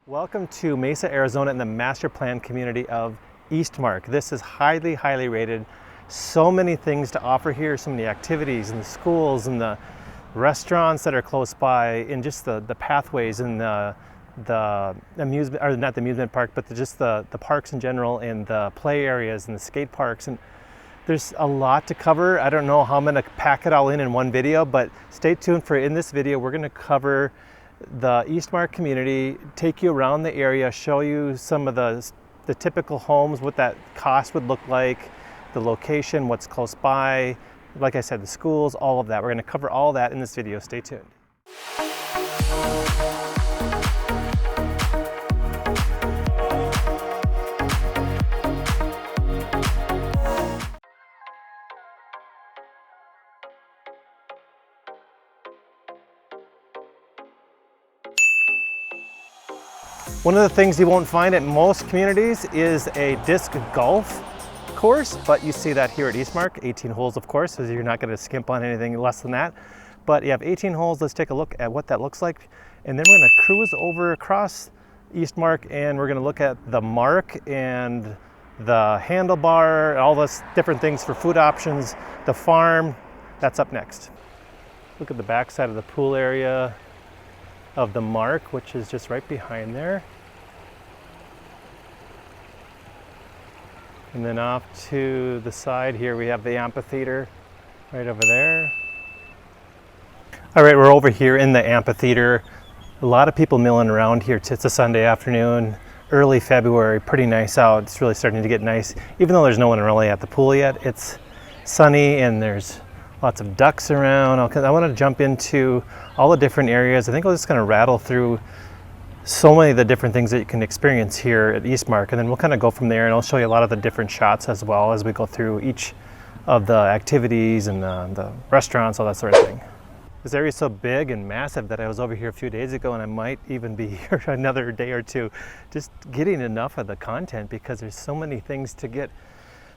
Welcome to Mesa, Arizona in the master plan community of Eastmark. This is highly, highly rated. So many things to offer here, so many activities and the schools and the restaurants that are close by, and just the pathways and the amusement, or not the amusement park, but just the parks in general, and the play areas and the skate parks. And there's a lot to cover. I don't know how I'm gonna pack it all in one video, but stay tuned for in this video. We're gonna cover the Eastmark community, take you around the area, show you some of the typical homes, what that cost would look like, the location, what's close by, like I said, the schools, all of that. We're going to cover all that in this video. Stay tuned. One of the things you won't find at most communities is a disc golf course, but you see that here at Eastmark, 18 holes of course, so you're not going to skimp on anything less than that. But you have 18 holes. Let's take a look at what that looks like. And then we're going to cruise over across Eastmark, and we're going to look at the Mark and the Handlebar, all those different things for food options, the farm. That's up next. Look at the back side of the pool area of the Mark, which is just right behind there. And then off to the side here, we have the amphitheater right over there. All right, we're over here in the amphitheater. A lot of people milling around here. It's a Sunday afternoon, early February, pretty nice out. It's really starting to get nice. Even though there's no one really at the pool yet, it's sunny and there's lots of ducks around. I want to jump into all the different areas. I think I'm just going to rattle through so many of the different things that you can experience here at Eastmark, and then we'll kind of go from there, and I'll show you a lot of the different shots as well as we go through each of the activities and the restaurants, all that sort of thing. This area is so big and massive that I was over here a few days ago, and I might even be here another day or two, just getting enough of the content because there's so many things to get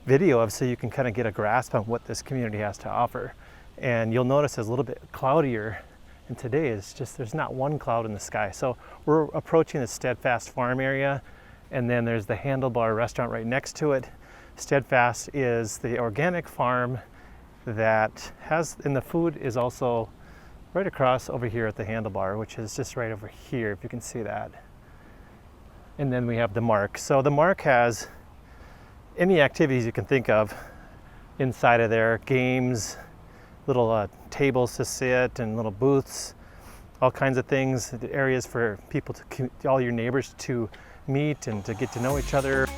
video of, so you can kind of get a grasp on what this community has to offer. And you'll notice it's a little bit cloudier, and today is just, there's not one cloud in the sky. So we're approaching the Steadfast farm area, and then there's the Handlebar restaurant right next to it. Steadfast is the organic farm that has, and the food is also right across over here at the Handlebar, which is just right over here, if you can see that. And then we have the Mark. So the Mark has any activities you can think of inside of there, games, little tables to sit and little booths, all kinds of things, areas for people to, all your neighbors to meet and to get to know each other.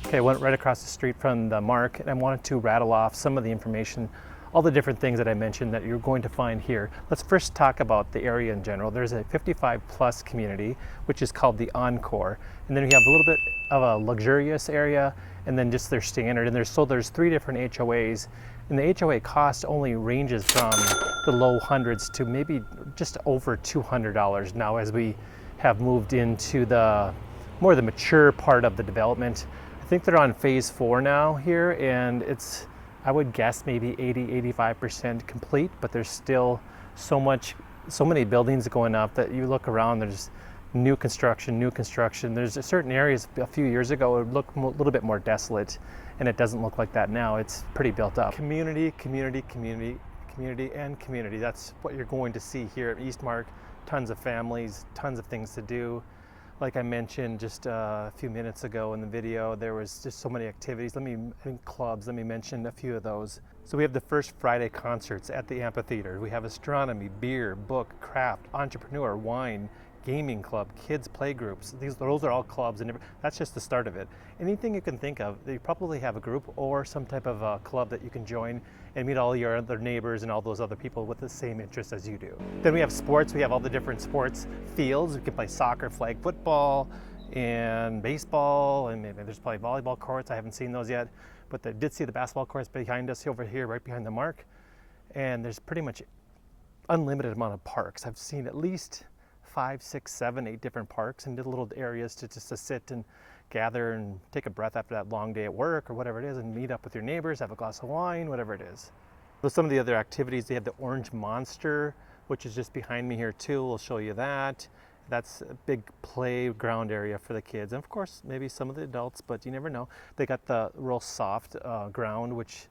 Okay, I went right across the street from the Mark, and I wanted to rattle off some of the information, all the different things that I mentioned that you're going to find here. Let's first talk about the area in general. There's a 55 plus community, which is called the Encore. And then we have a little bit of a luxurious area, and then just their standard. And there's 3 different HOAs. And the HOA cost only ranges from the low hundreds to maybe just over $200 now, as we have moved into the more the mature part of the development. I think they're on phase 4 now here, and it's, I would guess maybe 80-85% complete, but there's still so many buildings going up that you look around, there's new construction. There's certain areas a few years ago it would look a little bit more desolate, and it doesn't look like that now. It's pretty built up. Community, and community. That's what you're going to see here at Eastmark. Tons of families, tons of things to do. Like I mentioned just a few minutes ago in the video, there was just so many activities. Clubs, let me mention a few of those. So we have the first Friday concerts at the amphitheater. We have astronomy, beer, book, craft, entrepreneur, wine, gaming club, kids play groups. Those are all clubs, and that's just the start of it. Anything you can think of, you probably have a group or some type of club that you can join and meet all your other neighbors and all those other people with the same interests as you do. Then we have sports. We have all the different sports fields. We can play soccer, flag football, and baseball, and maybe there's probably volleyball courts. I haven't seen those yet, but I did see the basketball courts behind us over here, right behind the Mark. And there's pretty much unlimited amount of parks. I've seen at least 5, 6, 7, 8 different parks and little areas to just to sit and gather and take a breath after that long day at work or whatever it is, and meet up with your neighbors, have a glass of wine, whatever it is. So some of the other activities, they have the Orange Monster which is just behind me here too. We'll show you that. That's a big playground area for the kids, and of course maybe some of the adults, but you never know. They got the real soft ground, which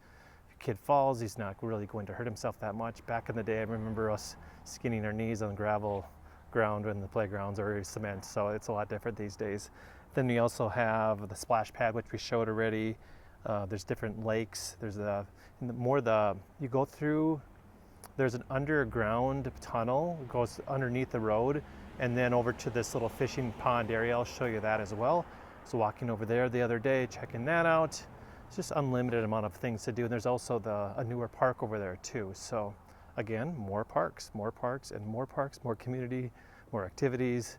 if a kid falls, he's not really going to hurt himself that much. Back in the day, I remember us skinning our knees on gravel ground when the playgrounds are cement, so it's a lot different these days. Then we also have the splash pad, which we showed already. There's different lakes. There's you go through, there's an underground tunnel, it goes underneath the road, and then over to this little fishing pond area. I'll show you that as well. So walking over there the other day, checking that out. It's just unlimited amount of things to do. And there's also a newer park over there too. So again, more parks, and more parks, more community, more activities.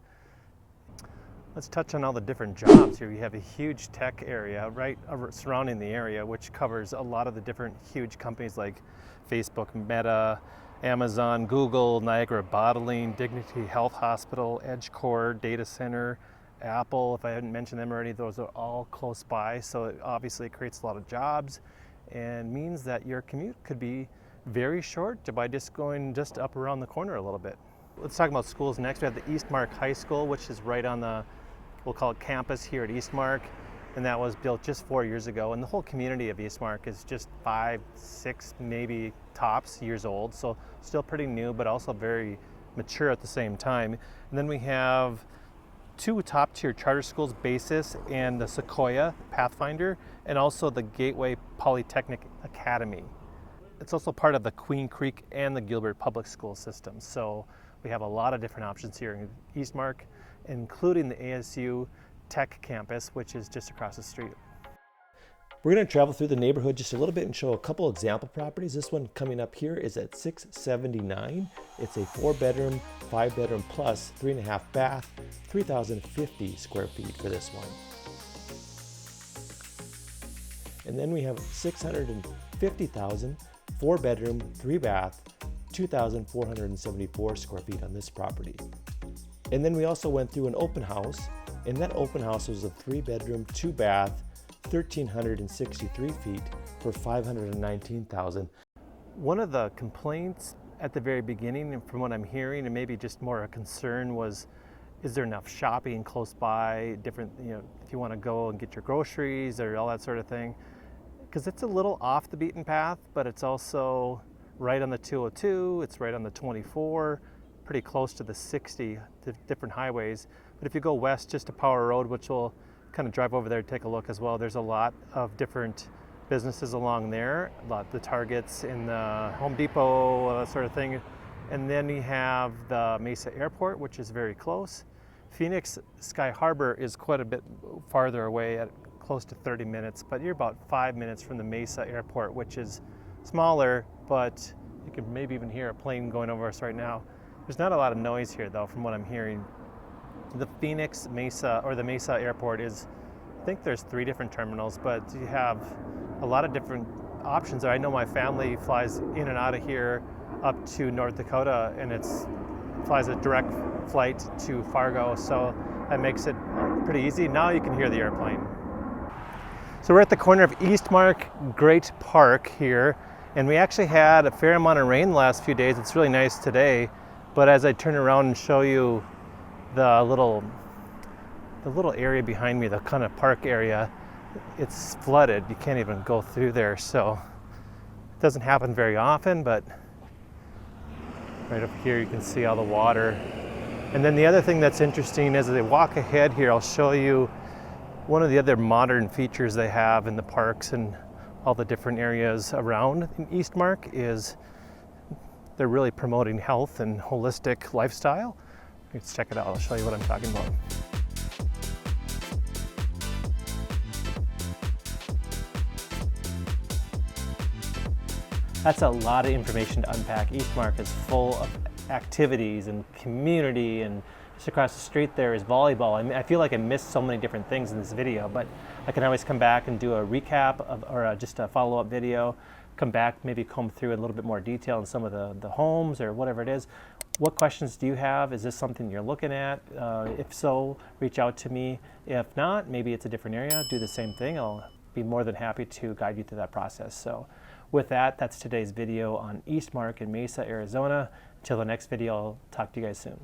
Let's touch on all the different jobs here. We have a huge tech area right surrounding the area, which covers a lot of the different huge companies like Facebook, Meta, Amazon, Google, Niagara Bottling, Dignity Health Hospital, EdgeCore Data Center, Apple. If I hadn't mentioned them already, those are all close by. So it obviously creates a lot of jobs and means that your commute could be very short by just going up around the corner a little bit. Let's talk about schools next. We have the Eastmark High School, which is right on the, we'll call it campus here at Eastmark. And that was built just 4 years ago. And the whole community of Eastmark is just 5, 6, maybe tops years old. So still pretty new, but also very mature at the same time. And then we have 2 top tier charter schools, Basis and the Sequoia Pathfinder, and also the Gateway Polytechnic Academy. It's also part of the Queen Creek and the Gilbert Public School system. So we have a lot of different options here in Eastmark, including the ASU Tech campus, which is just across the street. We're going to travel through the neighborhood just a little bit and show a couple example properties. This one coming up here is at 679. It's a 4-bedroom, 5-bedroom plus 3.5 bath, 3,050 square feet for this one. And then we have 650,000, 4-bedroom, 3-bath, 2,474 square feet on this property. And then we also went through an open house, and that open house was a 3-bedroom, 2-bath, 1,363 feet for $519,000. One of the complaints at the very beginning, and from what I'm hearing, and maybe just more a concern, was is there enough shopping close by, different, if you want to go and get your groceries or all that sort of thing. Because it's a little off the beaten path, but it's also right on the 202, it's right on the 24, pretty close to the 60 different highways. But if you go west just to Power Road, which we'll kind of drive over there and take a look as well, there's a lot of different businesses along there, the Targets and the Home Depot, that sort of thing. And then we have the Mesa Airport, which is very close. Phoenix Sky Harbor is quite a bit farther away at close to 30 minutes, but you're about 5 minutes from the Mesa Airport, which is smaller, but you can maybe even hear a plane going over us right now. There's not a lot of noise here though, from what I'm hearing. The Phoenix Mesa, or the Mesa Airport is, I think there's 3 different terminals, but you have a lot of different options. I know my family flies in and out of here up to North Dakota, and flies a direct flight to Fargo, so that makes it pretty easy. Now you can hear the airplane. So we're at the corner of Eastmark Great Park here, and we actually had a fair amount of rain the last few days. It's really nice today, but as I turn around and show you the little area behind me, the kind of park area, it's flooded. You can't even go through there, so it doesn't happen very often, but right up here you can see all the water. And then the other thing that's interesting is as I walk ahead here, I'll show you one of the other modern features they have in the parks and all the different areas around in Eastmark is they're really promoting health and holistic lifestyle. Let's check it out. I'll show you what I'm talking about. That's a lot of information to unpack. Eastmark is full of activities and community, and just across the street there is volleyball. I mean, I feel like I missed so many different things in this video, but I can always come back and do a recap or just a follow-up video, come back, maybe comb through in a little bit more detail on some of the homes or whatever it is. What questions do you have? Is this something you're looking at? If so, reach out to me. If not, maybe it's a different area, do the same thing. I'll be more than happy to guide you through that process. So with that, that's today's video on Eastmark in Mesa, Arizona. Till the next video, I'll talk to you guys soon.